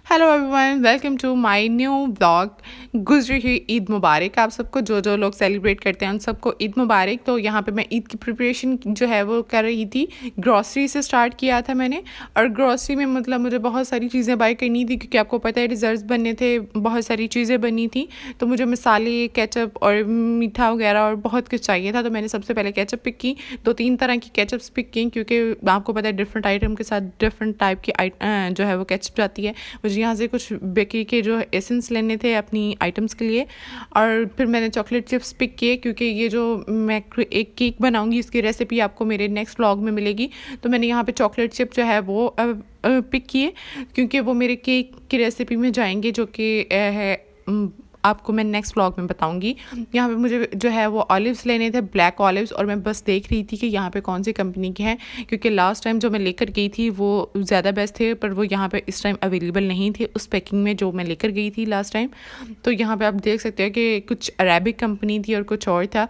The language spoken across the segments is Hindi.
Hello everyone, welcome to my new blog. गुजरी हुई ईद मुबारक आप सबको। जो जो लोग सेलिब्रेट करते हैं उन सबको ईद मुबारक। तो यहाँ पे मैं ईद की प्रिपरेशन जो है वो कर रही थी। ग्रॉसरी से स्टार्ट किया था मैंने। और ग्रॉसरी में मतलब मुझे बहुत सारी चीज़ें बाय करनी थी, क्योंकि आपको पता है रिजल्ट्स बनने थे, बहुत सारी चीज़ें बनी थी। तो मुझे मसाले, केचप और मीठा वगैरह और बहुत कुछ चाहिए था। तो मैंने सबसे पहले केचप पिक की। 2-3 तरह की केचप्स पिक की, क्योंकि आपको पता है डिफरेंट आइटम के साथ डिफरेंट टाइप की जो है वो केचप जाती है। मुझे यहाँ से कुछ बेकरी के जो एसेंस लेने थे अपनी आइटम्स के लिए। और फिर मैंने चॉकलेट चिप्स पिक किए, क्योंकि ये जो मैं एक केक बनाऊंगी इसकी रेसिपी आपको मेरे नेक्स्ट व्लॉग में मिलेगी। तो मैंने यहाँ पे चॉकलेट चिप जो है वो पिक किए, क्योंकि वो मेरे केक की रेसिपी में जाएंगे, जो कि है आपको मैं नेक्स्ट व्लॉग में बताऊंगी। यहाँ पे मुझे जो है वो ऑलिव्स लेने थे, ब्लैक ऑलिव्स। और मैं बस देख रही थी कि यहाँ पे कौन सी कंपनी के हैं, क्योंकि लास्ट टाइम जो मैं लेकर गई थी वो ज़्यादा बेस्ट थे, पर वो यहाँ पे इस टाइम अवेलेबल नहीं थे उस पैकिंग में जो मैं लेकर गई थी लास्ट टाइम। तो यहाँ पे आप देख सकते हो कि कुछ अरेबिक कंपनी थी और कुछ और था।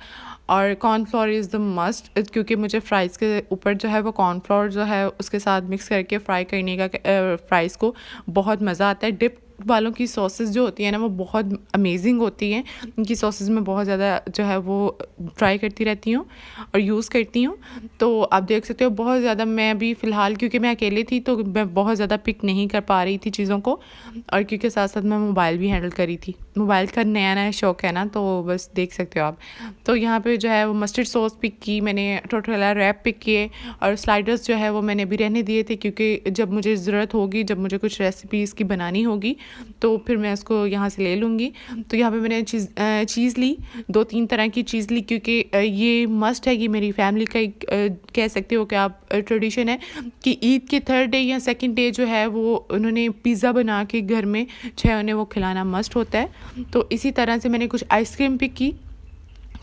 और कॉर्नफ्लोर इज़ द मस्ट, क्योंकि मुझे फ्राइज़ के ऊपर जो है वो कॉर्नफ्लोर जो है उसके साथ मिक्स करके फ्राई करने का फ्राइज़ को बहुत मज़ा आता है। डिप वालों की सॉसेस जो होती है ना वो बहुत अमेजिंग होती हैं। इनकी सॉसेस में बहुत ज़्यादा जो है वो ट्राई करती रहती हूँ और यूज़ करती हूँ। तो आप देख सकते हो बहुत ज़्यादा मैं अभी फ़िलहाल, क्योंकि मैं अकेली थी तो मैं बहुत ज़्यादा पिक नहीं कर पा रही थी चीज़ों को। और क्योंकि साथ साथ मैं मोबाइल भी हैंडल करी थी। मोबाइल का नया नया शौक़ है ना, तो बस देख सकते हो आप। तो यहाँ पे जो है वो मस्टर्ड सॉस पिक की मैंने, टोटला रैप पिक किए। और स्लाइडर्स जो है वो मैंने भी रहने दिए थे, क्योंकि जब मुझे ज़रूरत होगी, जब मुझे कुछ रेसिपीज़ की बनानी होगी तो फिर मैं उसको यहाँ से ले लूँगी। तो यहाँ पे मैंने चीज़ ली, 2-3 तरह की चीज़ ली, क्योंकि ये मस्ट है, ये मेरी फैमिली का एक कह सकते हो कि आप ट्रेडिशन है कि ईद के 3rd डे या 2nd डे जो है वो उन्होंने पिज़्ज़ा बना के घर में उन्हें वो खिलाना मस्ट होता है। तो इसी तरह से मैंने कुछ आइसक्रीम पिक की,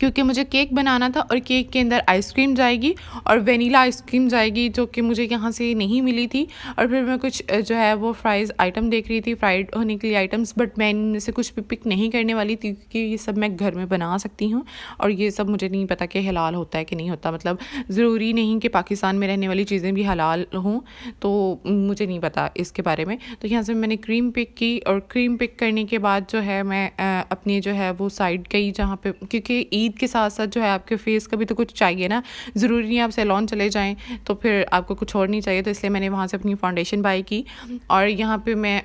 क्योंकि मुझे केक बनाना था और केक के अंदर आइसक्रीम जाएगी और वेनिला आइसक्रीम जाएगी, जो कि मुझे यहाँ से नहीं मिली थी। और फिर मैं कुछ जो है वो फ्राइज़ आइटम देख रही थी, फ्राइड होने के लिए आइटम्स, बट मैं इनमें से कुछ भी पिक नहीं करने वाली थी, क्योंकि ये सब मैं घर में बना सकती हूँ। और ये सब मुझे नहीं पता कि हलाल होता है कि नहीं होता, मतलब ज़रूरी नहीं कि पाकिस्तान में रहने वाली चीज़ें भी हलाल हों, तो मुझे नहीं पता इसके बारे में। तो यहाँ से मैंने क्रीम पिक की, और क्रीम पिक करने के बाद जो है मैं अपनी जो है वो साइड गई, जहाँ पे क्योंकि ईद के साथ साथ जो है आपके फेस का भी तो कुछ चाहिए ना, ज़रूरी नहीं आप सैलून चले जाएं तो फिर आपको कुछ और नहीं चाहिए। तो इसलिए मैंने वहाँ से अपनी फाउंडेशन बाय की। और यहाँ पे मैं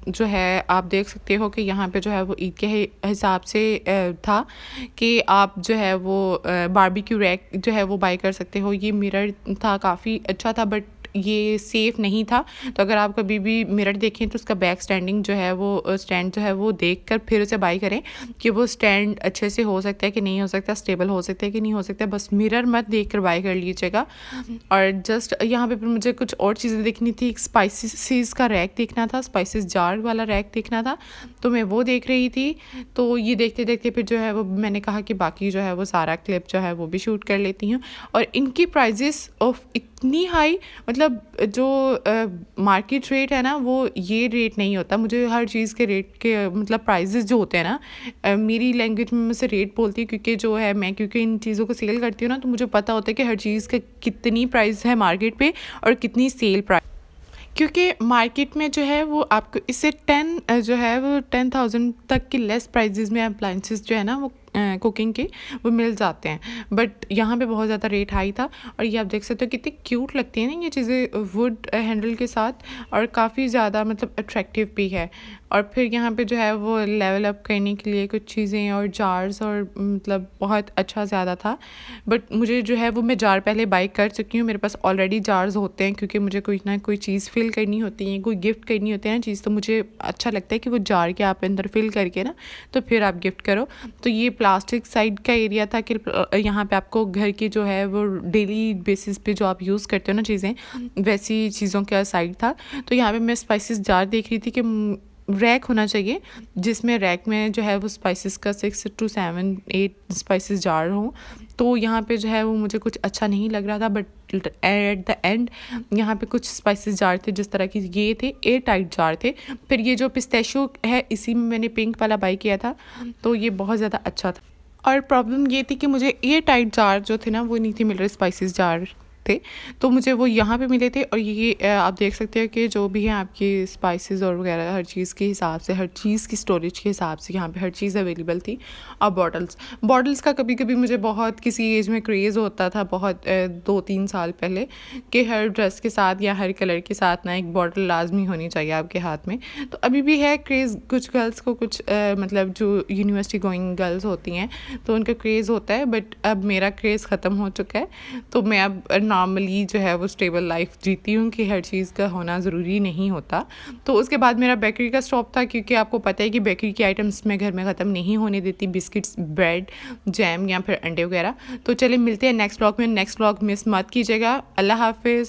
जो है आप देख सकते हो कि यहाँ पे जो है वो ईद के हिसाब से था कि आप जो है वो बारबेक्यू रैक जो है वो बाय कर सकते हो। ये मिरर था, काफ़ी अच्छा था, बट ये सेफ़ नहीं था। तो अगर आप कभी भी मिरर देखें तो उसका बैक स्टैंडिंग जो है वो स्टैंड जो है वो देखकर फिर उसे बाय करें, कि वो स्टैंड अच्छे से हो सकता है कि नहीं हो सकता, स्टेबल हो सकता है कि नहीं हो सकता। बस मिरर मत देखकर बाय कर लीजिएगा। और जस्ट यहाँ पे फिर मुझे कुछ और चीज़ें देखनी थी। एक स्पाइसेस का रैक देखना था, स्पाइसेस जार वाला रैक देखना था, तो मैं वो देख रही थी। तो ये देखते देखते फिर जो है वो मैंने कहा कि बाकी जो है वो सारा क्लिप जो है वो भी शूट कर लेती हूँ। और इनकी प्राइजेस ऑफ इतनी हाई, मतलब जो मार्केट रेट है ना वो ये रेट नहीं होता। मुझे हर चीज़ के रेट के मतलब प्राइजेस जो होते हैं ना, मेरी लैंग्वेज में से रेट बोलती है, क्योंकि जो है मैं क्योंकि इन चीज़ों को सेल करती हूँ ना, तो मुझे पता होता है कि हर चीज़ का कितनी प्राइस है मार्केट पे और कितनी सेल प्राइस। क्योंकि मार्केट में जो है वो आपको इससे 10 जो है वो 10,000 तक की लेस प्राइजेज़ में अप्लाइंसेस जो है ना वो कुकिंग के वो मिल जाते हैं। बट यहाँ पे बहुत ज़्यादा रेट हाई था। और ये आप देख सकते हो कितनी क्यूट लगती है ना ये चीज़ें वुड हैंडल के साथ, और काफ़ी ज़्यादा मतलब अट्रैक्टिव भी है। और फिर यहाँ पे जो है वो लेवल अप करने के लिए कुछ चीज़ें और जार्स, और मतलब बहुत अच्छा ज़्यादा था। बट मुझे जो है वो मैं जार पहले बाई कर चुकी हूँ, मेरे पास ऑलरेडी जार्स होते हैं, क्योंकि मुझे कोई ना कोई चीज़ फिल करनी होती है, कोई गिफ्ट करनी होती है ना चीज़, तो मुझे अच्छा लगता है कि वो जार के आप अंदर फिल करके ना तो फिर आप गिफ्ट करो। तो ये प्लास्टिक साइड का एरिया था कि यहाँ पे आपको घर की जो है वो डेली बेसिस पे जो आप यूज़ करते हो ना चीज़ें, वैसी चीज़ों का साइड था। तो यहाँ पे मैं स्पाइसेस जार देख रही थी कि रैक होना चाहिए, जिसमें रैक में जो है वो स्पाइसेस का 6 to 7 8 स्पाइसेस जार हों। तो यहाँ पे जो है वो मुझे कुछ अच्छा नहीं लग रहा था। बट एट द एंड यहाँ पे कुछ स्पाइसेस जार थे, जिस तरह की ये थे एयर टाइट जार थे। फिर ये जो पिस्ताशियो है इसी में मैंने पिंक वाला बाई किया था, तो ये बहुत ज़्यादा अच्छा था। और प्रॉब्लम ये थी कि मुझे एयर टाइट जार जो थे ना वो नहीं थी मिल रहे स्पाइसेस जार। थे, तो मुझे वो यहाँ पे मिले थे। और ये आप देख सकते हो कि जो भी है आपकी स्पाइसेस और वगैरह हर चीज़ के हिसाब से, हर चीज़ की स्टोरेज के हिसाब से यहाँ पे हर चीज़ अवेलेबल थी। और बॉटल्स का कभी कभी मुझे बहुत किसी एज में क्रेज़ होता था, बहुत 2-3 साल पहले, कि हर ड्रेस के साथ या हर कलर के साथ ना एक बॉटल लाजमी होनी चाहिए आपके हाथ में। तो अभी भी है क्रेज़ कुछ गर्ल्स को, कुछ मतलब जो यूनिवर्सिटी गोइंग गर्ल्स होती हैं तो उनका क्रेज़ होता है, बट अब मेरा क्रेज़ ख़त्म हो चुका है। तो मैं अब नॉर्मली जो है वो स्टेबल लाइफ जीती हूँ कि हर चीज़ का होना ज़रूरी नहीं होता। तो उसके बाद मेरा बेकरी का स्टॉप था, क्योंकि आपको पता है कि बेकरी की आइटम्स मैं घर में ख़त्म नहीं होने देती, बिस्किट्स, ब्रेड, जैम या फिर अंडे वगैरह। तो चलिए मिलते हैं नेक्स्ट व्लॉग में। नेक्स्ट व्लॉग मिस मत कीजिएगा। अल्लाह हाफ़िज़।